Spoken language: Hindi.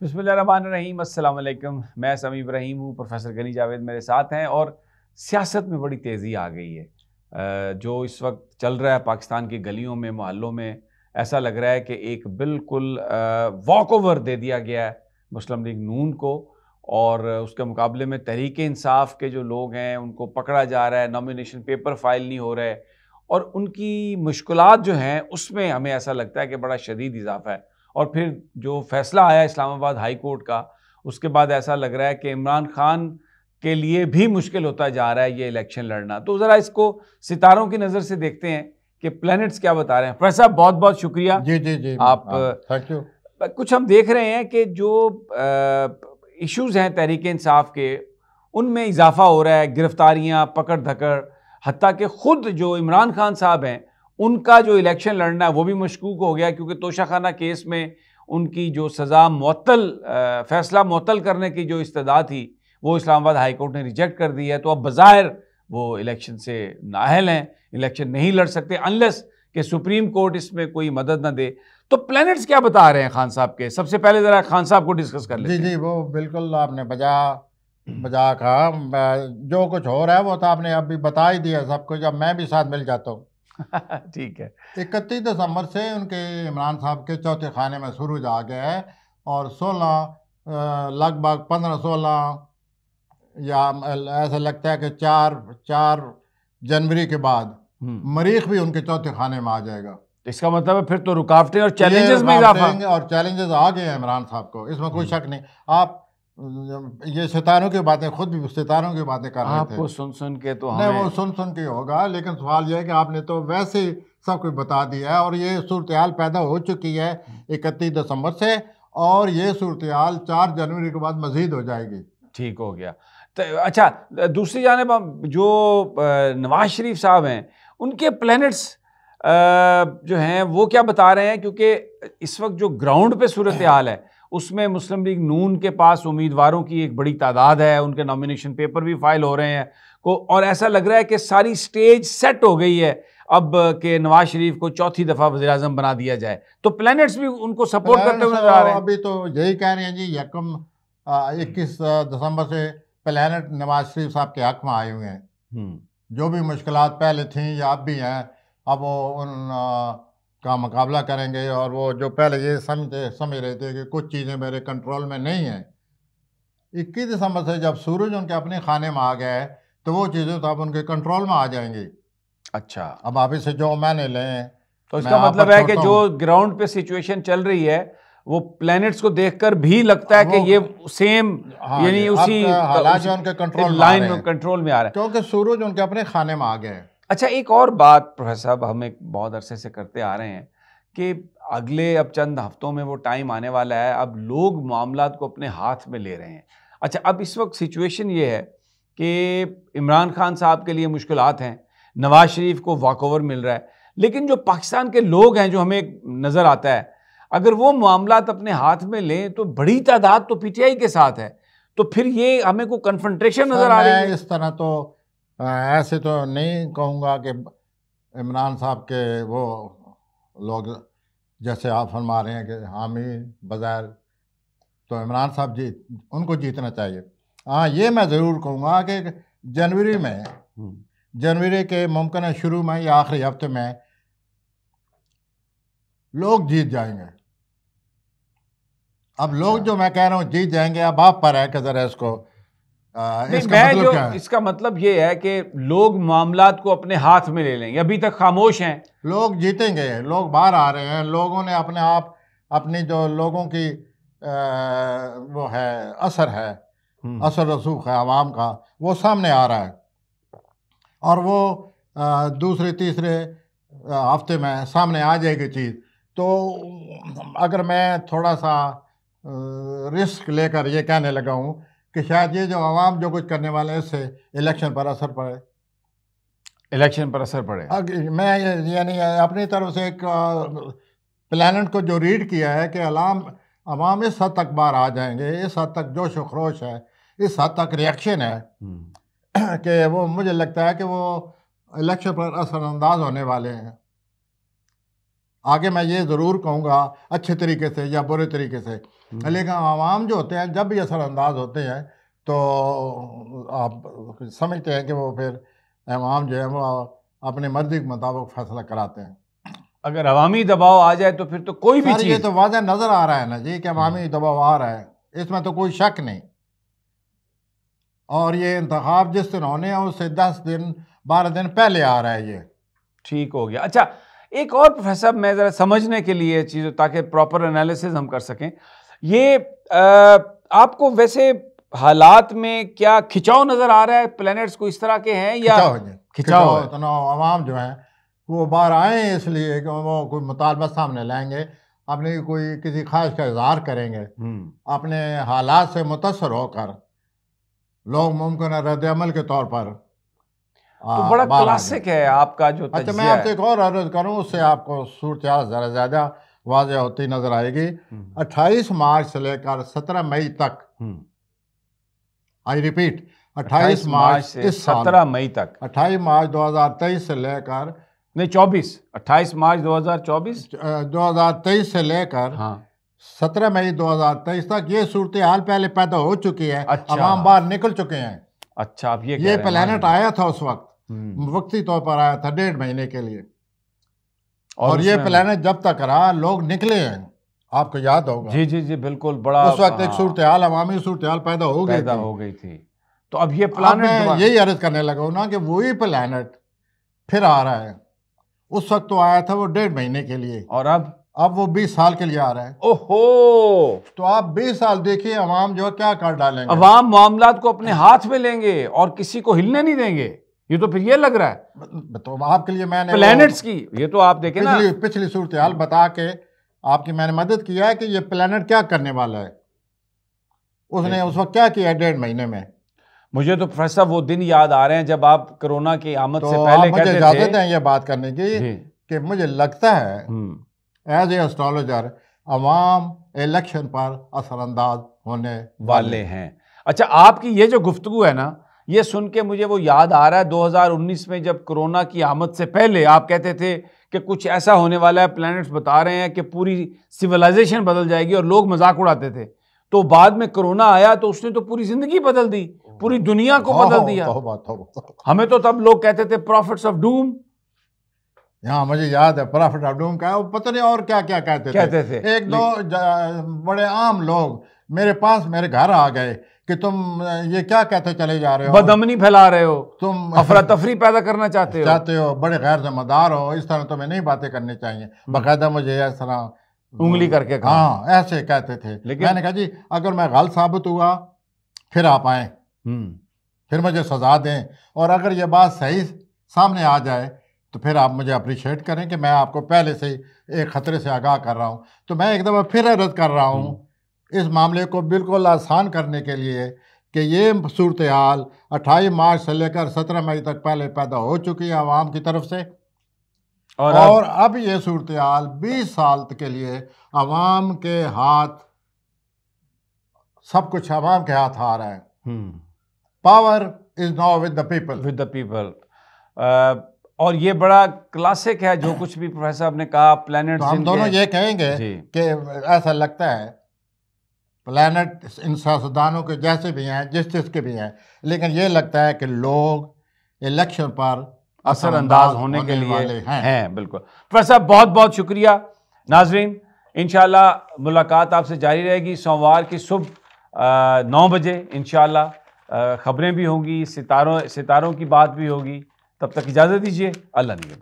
बिस्मिल्लाहिर्रहमानिर्रहीम, अस्सलाम वालेकुम। मैं समी इब्राहिम हूँ, प्रोफेसर गनी जावेद मेरे साथ हैं। और सियासत में बड़ी तेज़ी आ गई है। जो इस वक्त चल रहा है पाकिस्तान की गलियों में, मोहल्लों में, ऐसा लग रहा है कि एक बिल्कुल वॉक ओवर दे दिया गया है मुस्लिम लीग नून को। और उसके मुकाबले में तहरीक इंसाफ के जो लोग हैं उनको पकड़ा जा रहा है, नॉमिनेशन पेपर फाइल नहीं हो रहे, और उनकी मुश्किलात जो हैं उसमें हमें ऐसा लगता है कि बड़ा शदीद इजाफा है। और फिर जो फैसला आया इस्लामाबाद हाई कोर्ट का, उसके बाद ऐसा लग रहा है कि इमरान खान के लिए भी मुश्किल होता जा रहा है ये इलेक्शन लड़ना। तो ज़रा इसको सितारों की नज़र से देखते हैं कि प्लैनेट्स क्या बता रहे हैं। प्रोफेसर साहब, बहुत बहुत शुक्रिया। जी जी जी, आप थैंक यू। कुछ हम देख रहे हैं कि जो इश्यूज़ हैं तहरीक इंसाफ के, उनमें इजाफा हो रहा है, गिरफ्तारियाँ, पकड़ धकड़, हत्ता कि ख़ुद जो इमरान खान साहब हैं उनका जो इलेक्शन लड़ना है वो भी मशकूक हो गया, क्योंकि तोशाखाना केस में उनकी जो सज़ा मुअत्तल, फ़ैसला मुअत्तल करने की जो इस्तदा थी वो इस्लामाबाद हाई कोर्ट ने रिजेक्ट कर दी है। तो अब बज़ाहिर वो इलेक्शन से नाअहल हैं, इलेक्शन नहीं लड़ सकते अनलेस कि सुप्रीम कोर्ट इसमें कोई मदद ना दे। तो प्लैनेट्स क्या बता रहे हैं खान साहब के? सबसे पहले ज़रा खान साहब को डिस्कस कर लेते हैं। जी जी, वो बिल्कुल आपने बजा कहा। जो कुछ हो रहा है वो तो आपने अभी बता ही दिया सब कुछ। अब मैं भी साथ मिल जाता हूँ। ठीक है। 31 दिसंबर से उनके इमरान साहब के चौथे खाने में सूरज आ गया है। और 16 लगभग 15-16 या ऐसा लगता है कि 4 जनवरी के बाद मरीख भी उनके चौथे खाने में आ जाएगा। इसका मतलब है फिर तो रुकावटें और चैलेंजेस में इजाफा, और चैलेंजेस आ गए हैं इमरान साहब को, इसमें कोई शक नहीं। आप ये सितारों की बातें, खुद भी सितारों की बातें कर रहे थे। आपको सुन के तो नहीं, वो सुन के होगा, लेकिन सवाल यह है कि आपने तो वैसे ही सब कुछ बता दिया है। और ये सूरत-ए-हाल पैदा हो चुकी है 31 दिसंबर से, और ये सूरत-ए-हाल 4 जनवरी के बाद मजीद हो जाएगी। ठीक हो गया। तो अच्छा, दूसरी जानिब जो नवाज शरीफ साहब हैं उनके प्लैनेट्स जो हैं वो क्या बता रहे हैं? क्योंकि इस वक्त जो ग्राउंड पे सूरत हाल है उसमें मुस्लिम लीग नून के पास उम्मीदवारों की एक बड़ी तादाद है, उनके नॉमिनेशन पेपर भी फाइल हो रहे हैं को, और ऐसा लग रहा है कि सारी स्टेज सेट हो गई है अब के नवाज शरीफ को चौथी दफ़ा वज़ीर आज़म बना दिया जाए। तो प्लैनेट्स भी उनको सपोर्ट करते हुए नजर आ रहे हैं। अभी तो यही कह रहे हैं जी, 21 दिसंबर से प्लैनेट नवाज शरीफ साहब के हक में आए हुए हैं। जो भी मुश्किलात पहले थी या अब भी हैं, अब वो उन का मुकाबला करेंगे। और वो जो पहले ये समझ रहे थे कि कुछ चीज़ें मेरे कंट्रोल में नहीं हैं, 21 दिसंबर से जब सूरज उनके अपने खाने में आ गया है तो वो चीज़ें तो अब उनके कंट्रोल में आ जाएंगी। अच्छा, अब आप इसे जो मैंने लें, तो इसका मतलब है कि जो ग्राउंड पे सिचुएशन चल रही है वो प्लैनेट्स को देखकर भी लगता है कि ये सेम, यानी उसी हालात जो उनके कंट्रोल लाइन में कंट्रोल में आ रहा है, क्योंकि सूरज उनके अपने खाने में आ गए। अच्छा, एक और बात प्रोफेसर साहब हम एक बहुत अरसे से करते आ रहे हैं कि अगले अब चंद हफ्तों में वो टाइम आने वाला है, अब लोग मामलात को अपने हाथ में ले रहे हैं। अच्छा, अब इस वक्त सिचुएशन ये है कि इमरान खान साहब के लिए मुश्किलात हैं, नवाज शरीफ को वॉकओवर मिल रहा है, लेकिन जो पाकिस्तान के लोग हैं जो हमें नज़र आता है, अगर वो मामलात अपने हाथ में लें तो बड़ी तादाद तो पीटीआई के साथ है, तो फिर ये हमें को कन्फ्रंटेशन नज़र आ रही है। इस तरह तो ऐसे तो नहीं कहूँगा कि इमरान साहब के वो लोग जैसे आप फरमा रहे हैं कि हामी बज़ाहिर तो इमरान साहब उनको जीतना चाहिए। हाँ, ये मैं ज़रूर कहूँगा कि जनवरी के मुमकिन शुरू में या आखिरी हफ्ते में लोग जीत जाएंगे। अब लोग जो मैं कह रहा हूँ जीत जाएंगे, अब आप पर है कि ज़रा इसको इसका मतलब क्या है? इसका मतलब ये है कि लोग मामलात को अपने हाथ में ले लेंगे, अभी तक खामोश हैं। लोग जीतेंगे, लोग बाहर आ रहे हैं, लोगों ने अपने आप अपनी जो लोगों की वो है असर है, असर रसूख है आवाम का, वो सामने आ रहा है। और वो दूसरे तीसरे हफ्ते में सामने आ जाएगी चीज़। तो अगर मैं थोड़ा सा रिस्क लेकर ये कहने लगा हूँ कि शायद ये जो आवाम जो कुछ करने वाले हैं इससे इलेक्शन पर असर पड़े। मैं यानी अपनी तरफ से एक प्लैनेट को जो रीड किया है कि आवाम इस हद तक बाहर आ जाएंगे, इस हद तक जोश व खरोश है, इस हद तक रिएक्शन है कि वो मुझे लगता है कि वो इलेक्शन पर असरअंदाज होने वाले हैं। आगे मैं ये ज़रूर कहूँगा अच्छे तरीके से या बुरे तरीके से, लेकिन आवाम जो होते हैं जब भी असरअंदाज होते हैं तो आप समझते हैं कि वो फिर आवाम जो है वो अपनी मर्जी के मुताबिक फैसला कराते हैं। अगर अवामी दबाव आ जाए तो फिर तो कोई भी चीज़, ये तो वाज़ह नज़र आ रहा है ना जी कि अवामी दबाव आ रहा है, इसमें तो कोई शक नहीं। और ये इंतखाब जिस दिन होने हैं उससे 10 दिन 12 दिन पहले आ रहा है, ये ठीक हो गया। अच्छा, एक और प्रोफेसर मैं ज़रा समझने के लिए चीज़ों, ताकि प्रॉपर एनालिसिस हम कर सकें, ये आपको वैसे हालात में क्या खिंचाव नज़र आ रहा है? प्लैनेट्स को इस तरह के हैं या खिंचाव है? तो ना आवाम जो है वो बाहर आए इसलिए कि वो कोई मुतालबा सामने लाएंगे, अपनी कोई किसी ख्वाहिश का इजहार करेंगे, अपने हालात से मुतासर होकर लोग मुमकिन रद्द अमल के तौर पर। तो बड़ा क्लासिक है आपका जो अच्छा, मैं आपसे एक और अर्ज करूं, उससे आपको सूरत ज़रा ज़्यादा वाज़ह होती नजर आएगी। 28 मार्च से लेकर 17 मई तक, आई रिपीट 28 मार्च से 17 मई तक, 28 मार्च 2023 से लेकर, नहीं 24, 28 मार्च 2023 से लेकर 17 मई 2023 तक ये सूरत हाल पहले पैदा हो चुकी है। अच्छा, अवाम बाहर निकल चुके हैं। अच्छा, अब ये प्लैनेट आया था उस वक्त, वक्ती तौर पर आया था 1.5 महीने के लिए, और ये प्लैनेट जब तक रहा लोग निकले हैं, आपको याद होगा। जी जी जी बिल्कुल, बड़ा उस वक्त एक सूरत हाल, अवामी सूरत हाल पैदा हो गई थी। तो अब ये प्लैनेट, यही अर्ज करने लगा ना कि वही प्लैनेट फिर आ रहा है। उस वक्त तो आया था वो 1.5 महीने के लिए, और अब वो 20 साल के लिए आ रहा है। ओहो, तो आप 20 साल देखिए अवाम जो क्या कर डालेंगे। अवाम मामलात को अपने हाथ में लेंगे और किसी को हिलने नहीं देंगे, ये तो फिर ये लग रहा है। तो आपके लिए मैंने प्लैनेट्स की, ये तो आप देखें ना, पिछली सूरत हाल बता के आपकी मैंने मदद किया है कि ये प्लैनेट क्या करने वाला है। उसने उस वक्त क्या किया 1.5 महीने में। मुझे तो प्रोफेसर वो दिन याद आ रहे हैं जब आप कोरोना की आमद से पहले मुझे इजाजत है ये बात करने की कि मुझे लगता है as a astrologer Awam election पर असरअंदाज होने वाले हैं। अच्छा, आपकी ये जो गुफ्तगू है ना, ये सुन के मुझे वो याद आ रहा है 2019 में जब कोरोना की आमद से पहले आप कहते थे कि कुछ ऐसा होने वाला है, प्लैनेट्स बता रहे हैं कि पूरी सिविलाइजेशन बदल जाएगी, और लोग मजाक उड़ाते थे। तो बाद में कोरोना आया तो उसने तो पूरी जिंदगी बदल दी, पूरी दुनिया को बदल दिया। हमें तो तब लोग कहते थे प्रॉफिट्स ऑफ डूम। हाँ, मुझे याद है प्रॉफिट ऑफ डूम का, पता नहीं और क्या क्या कहते थे। एक दो बड़े आम लोग मेरे पास मेरे घर आ गए कि तुम ये क्या कहते चले जा रहे हो, बदअमनी फैला रहे हो, तुम अफरा तफरी पैदा करना चाहते हो, बड़े गैर जिम्मेदार हो, इस तरह तुम्हें नहीं बातें करनी चाहिए। बाकायदा मुझे इस तरह उंगली करके कहा। हाँ, ऐसे कहते थे। लेकिन मैंने कहा जी अगर मैं गलत साबित हुआ फिर आप आए, फिर मुझे सजा दें, और अगर ये बात सही सामने आ जाए तो फिर आप मुझे अप्रिशिएट करें कि मैं आपको पहले से ही एक ख़तरे से आगाह कर रहा हूँ। तो मैं एक दफ़ा फिर अर्ज़ कर रहा हूँ इस मामले को बिल्कुल आसान करने के लिए कि ये सूरत हाल 28 मार्च से लेकर 17 मई तक पहले पैदा हो चुकी है आवाम की तरफ से, और अब ये सूरत हाल 20 साल के लिए आवाम के हाथ, सब कुछ आवाम के हाथ आ रहा है। Power is now with the people. और ये बड़ा क्लासिक है जो कुछ भी प्रोफेसर आपने कहा प्लैनेट। तो हम दोनों ये कहेंगे कि ऐसा लगता है प्लैनेट इन सियासतदानों के जैसे भी हैं, जिस के भी हैं, लेकिन ये लगता है कि लोग इलेक्शन पर असरअंदाज होने के लिए हैं। बिल्कुल प्रोफेसर, बहुत बहुत शुक्रिया। नाजरीन, इंशाल्लाह मुलाकात आपसे जारी रहेगी। सोमवार की सुबह 9 बजे इंशाल्लाह खबरें भी होंगी, सितारों की बात भी होगी। तब तक इजाज़त दीजिए। अल्लाह निगहबान।